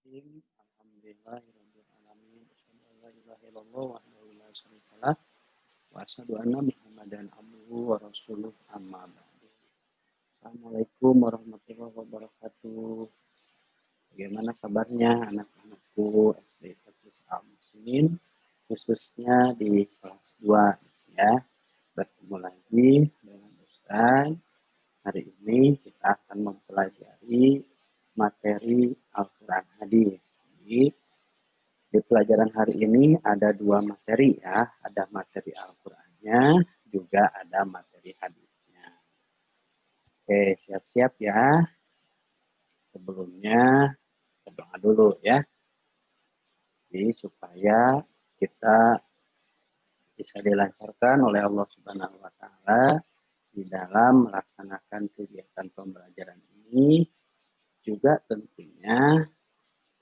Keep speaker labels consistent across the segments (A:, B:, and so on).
A: Bismillahirrahmanirrahim. Alhamdulillahirabbil alamin. Asyhadu an la ilaha illallah wahdahu la syarikalah wa asyhadu anna Muhammadan abduhu wa rasuluh amma ba'du. Assalamualaikum warahmatullahi wabarakatuh. Bagaimana kabarnya anak-anakku SD Tadris Al-Muslimin, khususnya di kelas 2 ya. Bertemu lagi dengan Ustaz. Hari ini kita akan mempelajari materi Al-Quran hadis. Di pelajaran hari ini ada dua materi ya, ada materi Al-Qurannya, juga ada materi hadisnya. Oke, siap-siap ya. Sebelumnya berdoa dulu ya. Jadi supaya kita bisa dilancarkan oleh Allah Subhanahu wa taala di dalam melaksanakan kegiatan pembelajaran ini. Juga tentunya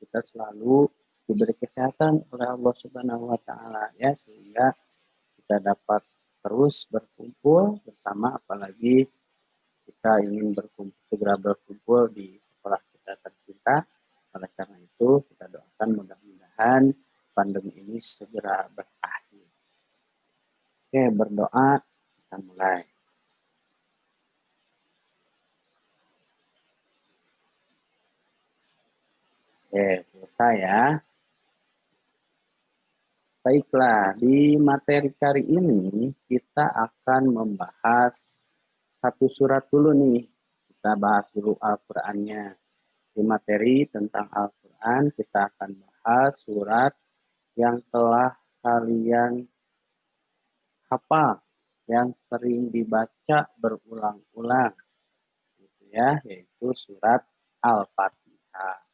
A: kita selalu diberi kesehatan oleh Allah Subhanahu wa taala ya, sehingga kita dapat terus berkumpul bersama, apalagi kita ingin segera berkumpul di sekolah kita tercinta. Oleh karena itu kita doakan mudah-mudahan pandemi ini segera berakhir. Oke, berdoa, kita mulai. Oke, selesai ya. Baiklah, di materi kali ini kita akan membahas satu surat dulu nih. Kita bahas dulu Al-Qur'annya. Di materi tentang Al-Quran kita akan bahas surat yang telah kalian hafal, yang sering dibaca berulang-ulang, gitu ya, yaitu surat Al-Fatihah.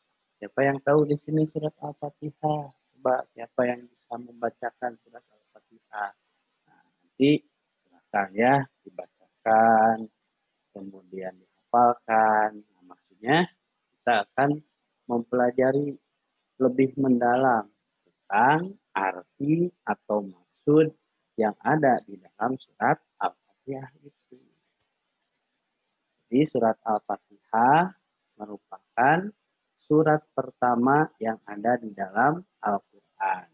A: Siapa yang tahu di sini surat Al-Fatihah? Coba siapa yang bisa membacakan surat Al-Fatihah? Nah, nanti silakan ya dibacakan, kemudian dihafalkan. Nah, maksudnya kita akan mempelajari lebih mendalam tentang arti atau maksud yang ada di dalam surat Al-Fatihah itu. Jadi surat Al-Fatihah merupakan surat pertama yang ada di dalam Al-Quran.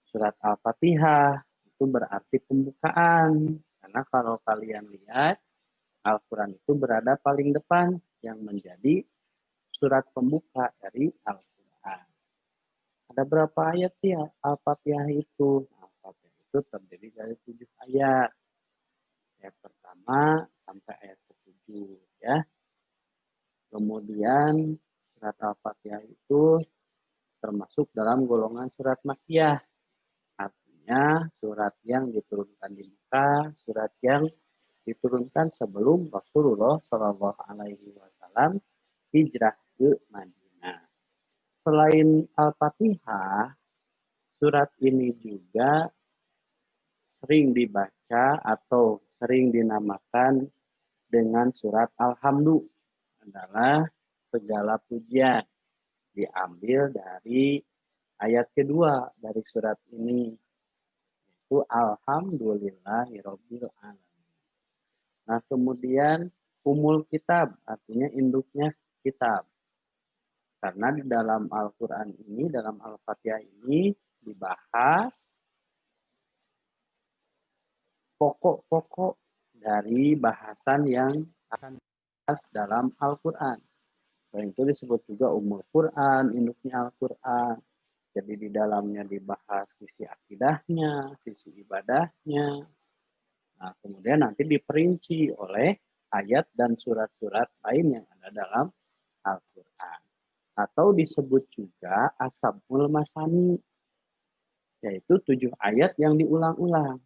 A: Surat Al-Fatihah itu berarti pembukaan. Karena kalau kalian lihat, Al-Quran itu berada paling depan yang menjadi surat pembuka dari Al-Quran. Ada berapa ayat sih Al-Fatihah itu? Al-Fatihah itu terdiri dari 7 ayat. Ayat pertama sampai ayat ke-7 ya. Kemudian surat Al-Fatihah itu termasuk dalam golongan surat Makkiyah. Artinya surat yang diturunkan di Makkah, surat yang diturunkan sebelum Rasulullah Shallallahu Alaihi Wasallam hijrah ke Madinah. Selain Al-Fatihah, surat ini juga sering dibaca atau sering dinamakan dengan surat Alhamdu, adalah segala pujian, diambil dari ayat kedua dari surat ini, yaitu Alhamdulillahirabbil alamin. Nah, kemudian umul kitab, artinya induknya kitab. Karena di dalam Al-Quran ini, dalam Al-Fatihah ini dibahas pokok-pokok dari bahasan yang akan dibahas dalam Al-Quran. Dan itu disebut juga umul Quran, induknya Al-Quran. Jadi di dalamnya dibahas sisi akidahnya, sisi ibadahnya. Nah, kemudian nanti diperinci oleh ayat dan surat-surat lain yang ada dalam Al-Quran. Atau disebut juga Ashabul Masani, yaitu 7 ayat yang diulang-ulang.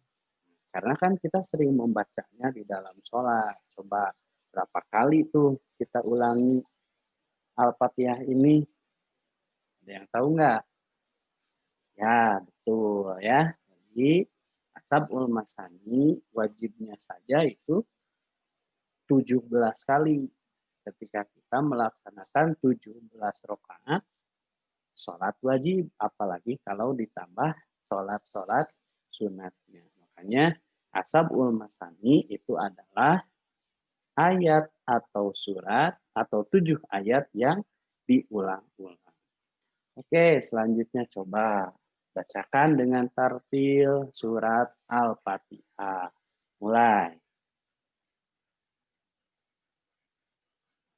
A: Karena kan kita sering membacanya di dalam sholat. Coba berapa kali tuh kita ulangi Al-Fatihah ini? Ada yang tahu nggak? Ya, betul ya. Jadi Ashabul Masani wajibnya saja itu 17 kali. Ketika kita melaksanakan 17 rakaat sholat wajib, apalagi kalau ditambah sholat-sholat sunatnya. Makanya Ashabul Masani itu adalah ayat atau surat atau 7 ayat yang diulang-ulang. Oke, selanjutnya coba bacakan dengan tartil surat Al-Fatihah. Mulai.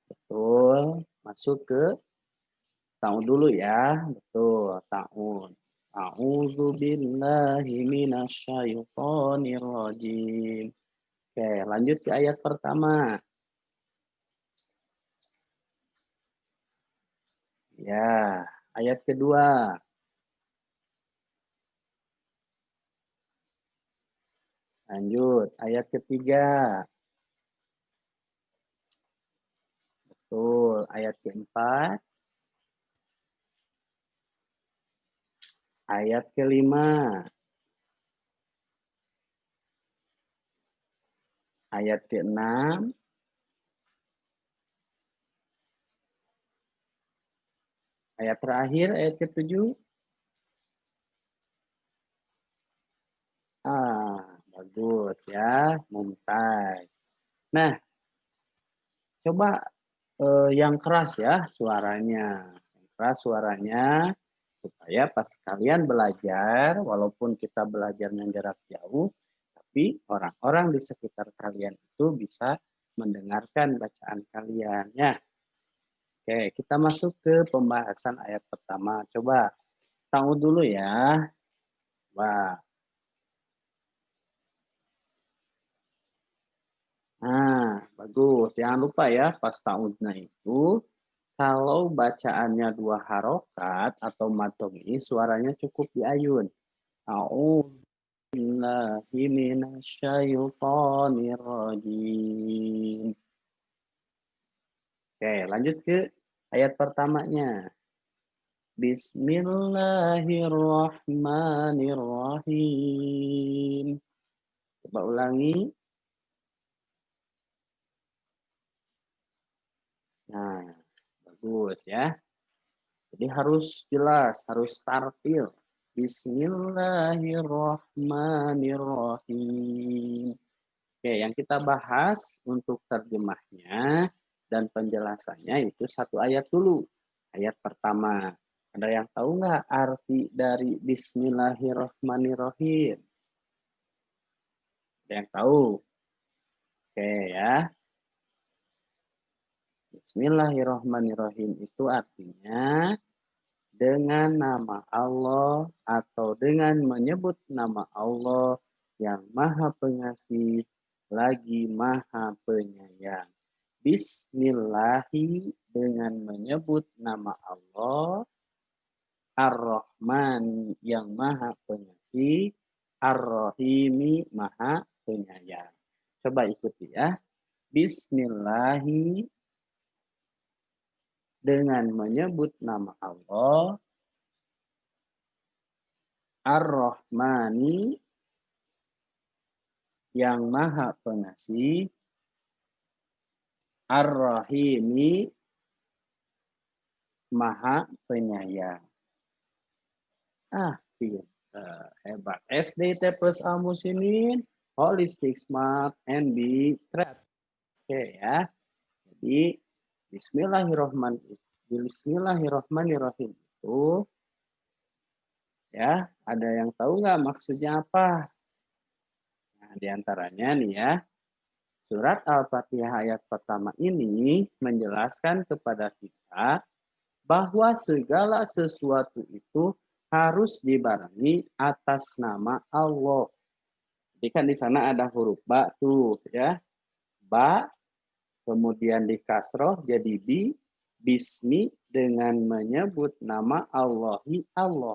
A: Betul. Masuk ke ta'un dulu ya. Betul, ta'un. A'udzu billahi minasyaitonir rajim. Oke, lanjut ke ayat pertama. Ya, ayat kedua. Lanjut, ayat ketiga. Betul, ayat keempat. Ayat kelima. Ayat keenam. Ayat terakhir, ayat ketujuh. Bagus ya, mumtaz. Nah, coba yang keras ya suaranya. Yang keras suaranya supaya pas kalian belajar, walaupun kita belajarnya jarak jauh, tapi orang-orang di sekitar kalian itu bisa mendengarkan bacaan kalian ya. Oke, kita masuk ke pembahasan ayat pertama. Coba tahu dulu ya. Wah, nah, bagus. Jangan lupa ya, pas ta'udnya itu, kalau bacaannya dua harokat atau matomi, suaranya cukup diayun. A'udzubillahi minasyaitonirrajim. Oke, lanjut ke ayat pertamanya. Bismillahirrahmanirrahim. Coba ulangi. Nah, bagus ya. Jadi harus jelas, harus tartil. Bismillahirrahmanirrahim. Oke, yang kita bahas untuk terjemahnya dan penjelasannya itu satu ayat dulu. Ayat pertama. Ada yang tahu nggak arti dari Bismillahirrahmanirrahim? Ada yang tahu? Oke ya. Bismillahirrahmanirrahim itu artinya dengan nama Allah atau dengan menyebut nama Allah yang Maha Pengasih lagi Maha Penyayang. Bismillahi dengan menyebut nama Allah, Ar-Rahman yang Maha Pengasih, Ar-Rahimi Maha Penyayang. Coba ikuti ya. Bismillahi dengan menyebut nama Allah, Ar-Rahmani yang Maha Pengasih, Ar-Rahimi Maha Penyayang. Hebat. SDT plus Al-Muslimin, Holistic Smart and Be Creative. Oke ya. Jadi Bismillahirrahmanirrahim itu ya, ada yang tahu nggak maksudnya apa? Nah, diantaranya nih ya, surat Al-Fatihah ayat pertama ini menjelaskan kepada kita bahwa segala sesuatu itu harus dibarengi atas nama Allah. Jadi kan di sana ada huruf ba tuh ya. Ba, kemudian di kasroh jadi bismi dengan menyebut nama Allahi Allah.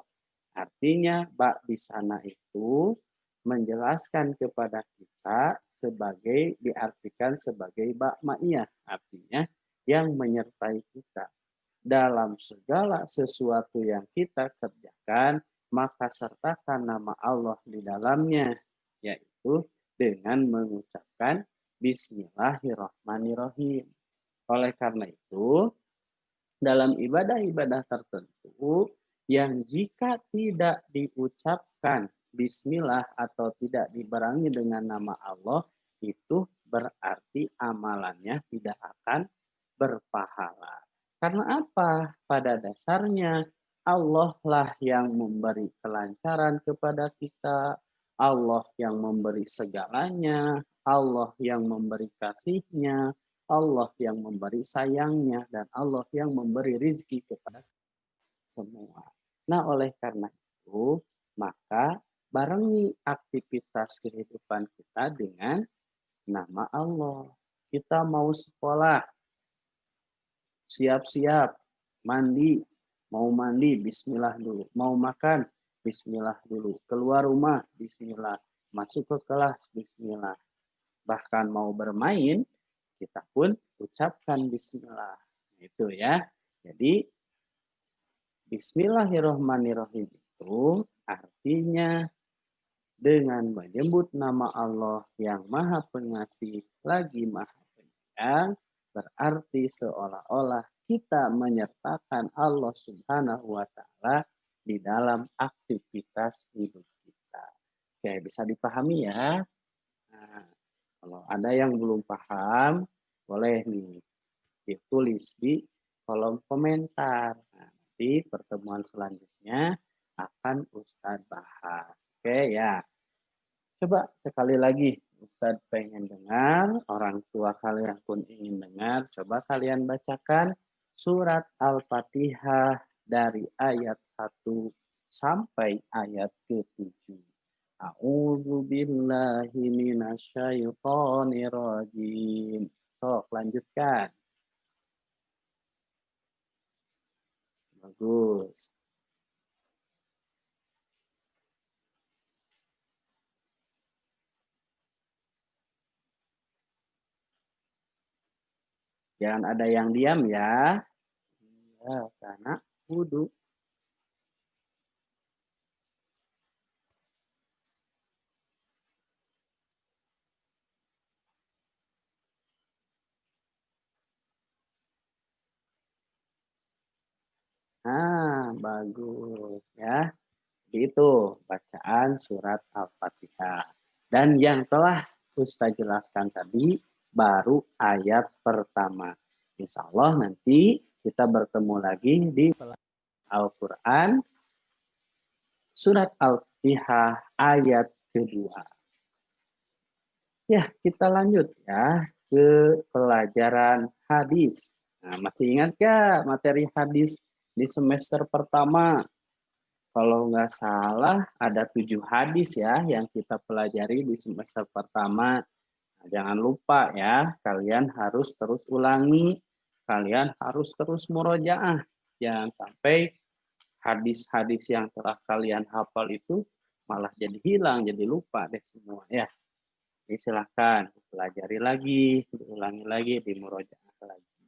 A: Artinya ba di sana itu menjelaskan kepada kita sebagai diartikan sebagai ba ma'iyah. Artinya yang menyertai kita dalam segala sesuatu yang kita kerjakan, maka sertakan nama Allah di dalamnya, yaitu dengan mengucapkan Bismillahirrahmanirrahim. Oleh karena itu, dalam ibadah-ibadah tertentu yang jika tidak diucapkan Bismillah atau tidak dibarengi dengan nama Allah, itu berarti amalannya tidak akan berpahala. Karena apa? Pada dasarnya Allah lah yang memberi kelancaran kepada kita, Allah yang memberi segalanya, Allah yang memberi kasihnya, Allah yang memberi sayangnya, dan Allah yang memberi rizki kepada semua. Nah, oleh karena itu, maka barengi aktivitas kehidupan kita dengan nama Allah. Kita mau sekolah, siap-siap, mandi, mau mandi, bismillah dulu. Mau makan, bismillah dulu. Keluar rumah, bismillah. Masuk ke kelas, bismillah. Bahkan mau bermain, kita pun ucapkan bismillah. Itu ya. Jadi, bismillahirrahmanirrahim itu artinya dengan menyebut nama Allah yang Maha Pengasih lagi Maha Penyayang, berarti seolah-olah kita menyertakan Allah Subhanahu wa Ta'ala di dalam aktivitas hidup kita. Oke, bisa dipahami ya? Nah, kalau ada yang belum paham, boleh nih ditulis di kolom komentar. Nah, nanti pertemuan selanjutnya akan Ustadz bahas. Oke ya. Coba sekali lagi, Ustadz pengen dengar, orang tua kalian pun ingin dengar. Coba kalian bacakan surat Al-Fatihah dari ayat 1 sampai ayat ke-7. A'udzu billahi minasyaitonir rajim. Sok, lanjutkan. Bagus. Jangan ada yang diam ya. Ya, karena wudhu. Nah, bagus ya. Itu bacaan surat Al-Fatihah. Dan yang telah Ustaz jelaskan tadi baru ayat pertama. Insya Allah nanti kita bertemu lagi di Al-Quran surat Al-Fatihah ayat kedua. Ya, kita lanjut ya ke pelajaran hadis. Nah, masih ingat gak materi hadis di semester pertama? Kalau nggak salah ada 7 hadis ya yang kita pelajari di semester pertama. Nah, jangan lupa ya, kalian harus terus ulangi, kalian harus terus murojaah. Jangan sampai hadis-hadis yang telah kalian hafal itu malah jadi hilang, jadi lupa deh semua ya. Jadi silahkan pelajari lagi, diulangi lagi, dimurojaah lagi.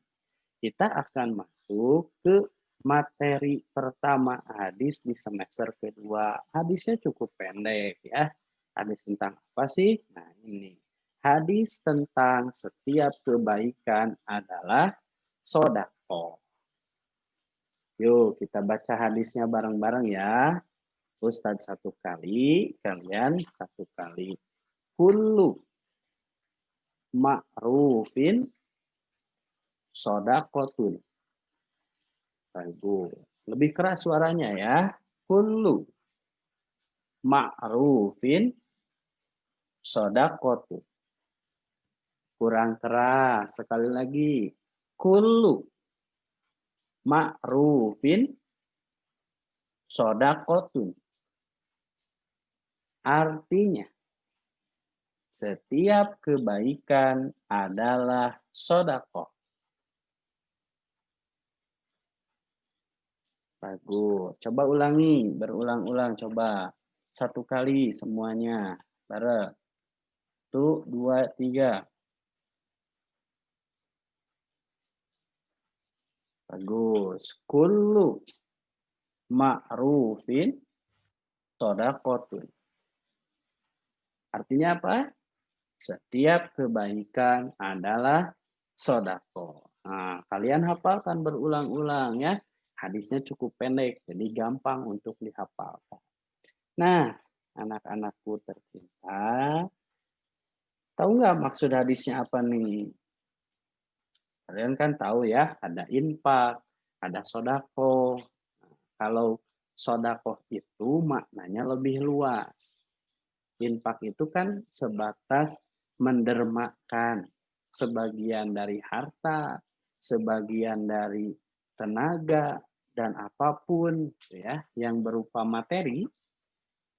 A: Kita akan masuk ke materi pertama hadis di semester kedua. Hadisnya cukup pendek ya. Hadis tentang apa sih? Nah ini. Hadis tentang setiap kebaikan adalah sodako. Yuk kita baca hadisnya bareng-bareng ya. Ustadz 1 kali, kalian 1 kali. Kullu ma'rufin sodakotun. Bagus. Lebih keras suaranya ya. Kullu ma'rufin sodakotun. Kurang keras. Sekali lagi. Kullu ma'rufin sodakotun. Artinya, setiap kebaikan adalah sodakoh. Bagus. Coba ulangi, berulang-ulang. Coba 1 kali semuanya. Bareng. 1, 2, 3. Bagus. Kullu ma'rufin sodakotun. Artinya apa? Setiap kebaikan adalah sodako. Nah, kalian hafalkan berulang-ulang ya. Hadisnya cukup pendek, jadi gampang untuk dihafalkan. Nah, anak-anakku tercinta, tahu nggak maksud hadisnya apa nih? Kalian kan tahu ya, ada infak, ada sodako. Kalau sodakoh itu maknanya lebih luas. Infak itu kan sebatas mendermakan sebagian dari harta, sebagian dari tenaga, dan apapun gitu ya yang berupa materi.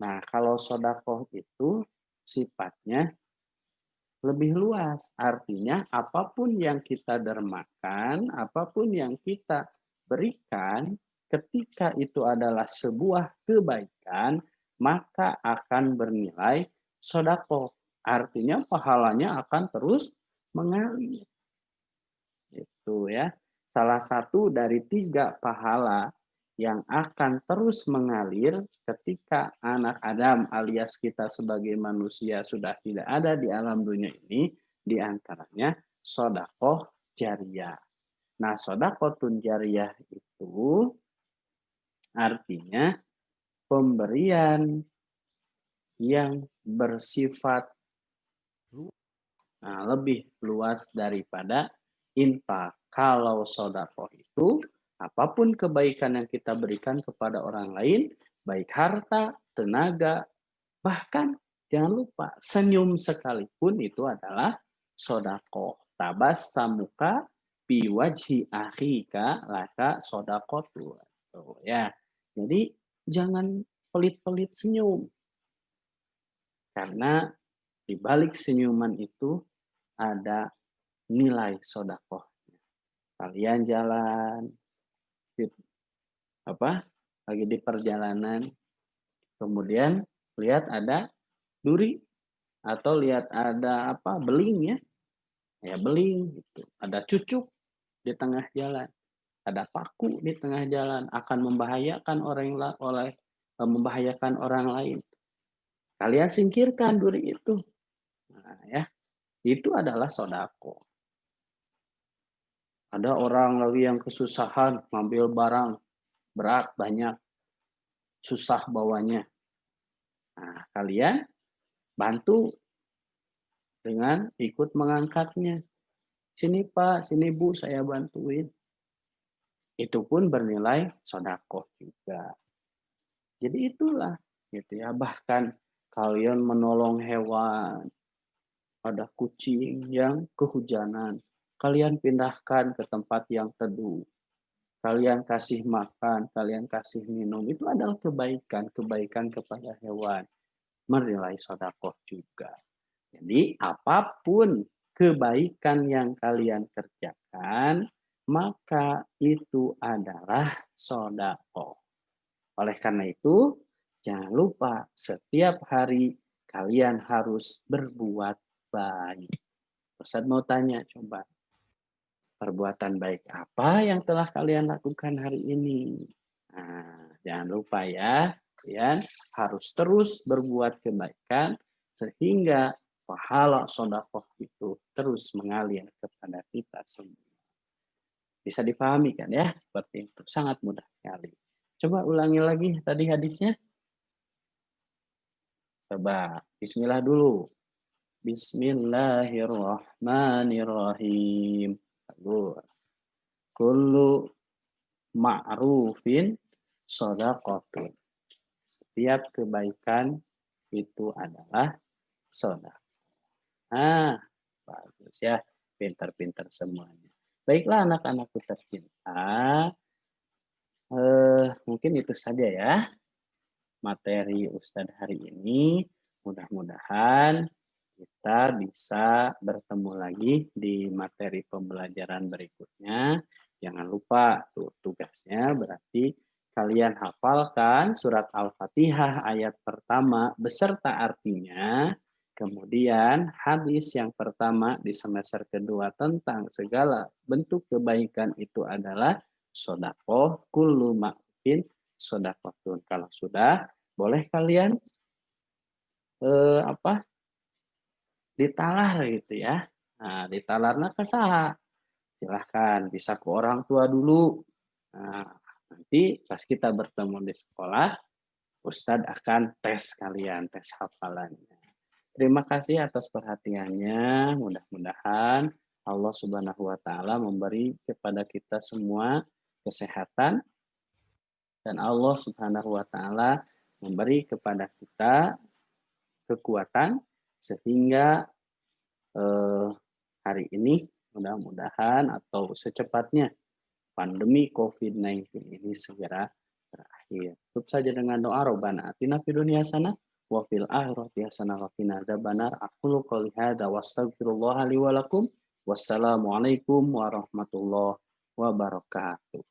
A: Nah, kalau sodakoh itu sifatnya lebih luas. Artinya apapun yang kita dermakan, apapun yang kita berikan, ketika itu adalah sebuah kebaikan, maka akan bernilai sodako. Artinya pahalanya akan terus mengalir. Itu ya. Salah satu dari 3 pahala yang akan terus mengalir ketika anak Adam alias kita sebagai manusia sudah tidak ada di alam dunia ini, diantaranya sodakoh jariah. Nah, sodakoh jariah itu artinya pemberian yang bersifat lebih luas daripada infak. Kalau sodakoh itu apapun kebaikan yang kita berikan kepada orang lain, baik harta, tenaga, bahkan jangan lupa senyum sekalipun itu adalah sodakoh. Tabas samuka biwajhi akhika laka sodakotu. Tuh, ya. Jadi jangan pelit-pelit senyum. Karena di balik senyuman itu ada nilai sodakoh. Kalian jalan, di, lagi di perjalanan, kemudian lihat ada duri atau lihat ada beling ya beling gitu, ada cucuk di tengah jalan, ada paku di tengah jalan akan membahayakan membahayakan orang lain. Kalian singkirkan duri itu, nah, ya itu adalah sodako. Ada orang lagi yang kesusahan ngambil barang berat banyak, susah bawanya. Nah, kalian bantu dengan ikut mengangkatnya. Sini Pak, sini Bu, saya bantuin. Itu pun bernilai sodakoh juga. Jadi itulah, gitu ya. Bahkan kalian menolong hewan, ada kucing yang kehujanan, kalian pindahkan ke tempat yang teduh. Kalian kasih makan, kalian kasih minum, itu adalah kebaikan kepada hewan. Bernilai sodakoh juga. Jadi apapun kebaikan yang kalian kerjakan, maka itu adalah sodakoh. Oleh karena itu, jangan lupa setiap hari kalian harus berbuat baik. Ustaz mau tanya, coba. Perbuatan baik apa yang telah kalian lakukan hari ini? Nah, jangan lupa ya, kalian harus terus berbuat kebaikan sehingga pahala sodakoh itu terus mengalir kepada kita semua. Bisa dipahami kan ya? Seperti itu, sangat mudah sekali. Coba ulangi lagi tadi hadisnya. Coba, bismillah dulu. Bismillahirrahmanirrahim. Bagus. Kullu ma'rufin sodaqotun. Setiap kebaikan itu adalah sodakoh. Ah, bagus ya. Pintar-pintar semuanya. Baiklah anak-anakku tercinta. Mungkin itu saja ya materi Ustadz hari ini. Mudah-mudahan kita bisa bertemu lagi di materi pembelajaran berikutnya. Jangan lupa tuh tugasnya berarti kalian hafalkan surat Al-Fatihah ayat pertama beserta artinya. Kemudian hadis yang pertama di semester kedua tentang segala bentuk kebaikan itu adalah sodakoh kullu ma'fin sodakotun. Kalau sudah, boleh kalian ditalar gitu ya. Nah, ditalarnya ke saha? Silahkan, bisa ke orang tua dulu. Nah, nanti pas kita bertemu di sekolah, Ustadz akan tes kalian, tes hafalannya. Terima kasih atas perhatiannya. Mudah-mudahan Allah Subhanahu wa taala memberi kepada kita semua kesehatan, Dan Allah Subhanahu wa taala memberi kepada kita kekuatan sehingga hari ini mudah-mudahan atau secepatnya pandemi COVID-19 ini segera berakhir. Tutup saja dengan doa Rabbana atina fid dunya hasanah wa fil akhirati hasanah wa qina adzabannar. Aqulu qouli hadza wa astaghfirullah li wa lakum. Wassalamualaikum warahmatullahi wabarakatuh.